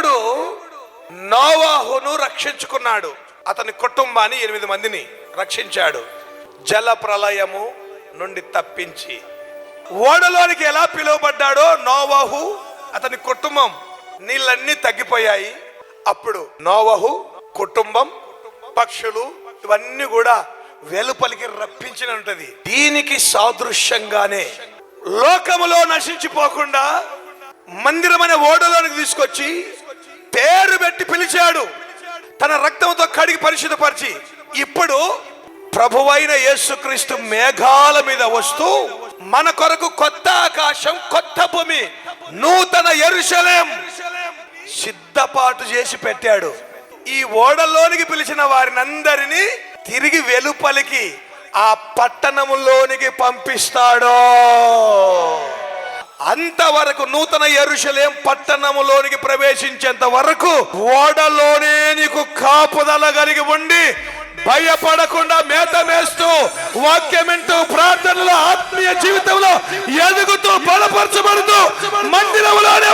దేవుడు నోవాహును రక్షించుకున్నాడు. అతని కుటుంబాన్ని 8 మందిని రక్షించాడు. జల ప్రళయము నుండి తప్పించి ఓడలోనికి ఎలా పిలువబడ్డాడో నోవాహు అతని కుటుంబం, నీళ్ళన్నీ తగ్గిపోయాయి. అప్పుడు నోవాహు కుటుంబం, పక్షులు ఇవన్నీ కూడా వెలుపలికి రప్పించిన ఉంటది. దీనికి సాదృశ్యంగానే లోకములో నశించిపోకుండా మందిరమైన ఓడలోనికి తీసుకొచ్చి పేరు పెట్టి పిలిచాడు. తన రక్తంతో కడిగి పరిశుద్ధపరిచి ఇప్పుడు ప్రభువైన యేసుక్రీస్తు మేఘాల మీద వస్తూ మన కొరకు కొత్త ఆకాశం, కొత్త భూమి, నూతన యెరూషలేం సిద్ధపాటు చేసి పెట్టాడు. ఈ ఓడలోనికి పిలిచిన వారిని అందరినీ తిరిగి వెలుపలికి ఆ పట్టణములోనికి పంపిస్తాడు. అంతవరకు నూతన యెరూషలేం పట్టణములోనికి ప్రవేశించేంత వరకు ఓడలోనే నీకు కాపుదల కలిగి ఉండి భయపడకుండా మేత మేస్తూ వాక్యమింటూ ప్రార్థనలో ఆత్మీయ జీవితంలో ఎదుగుతూ బలపరచబడుతూ మందిరంలోనే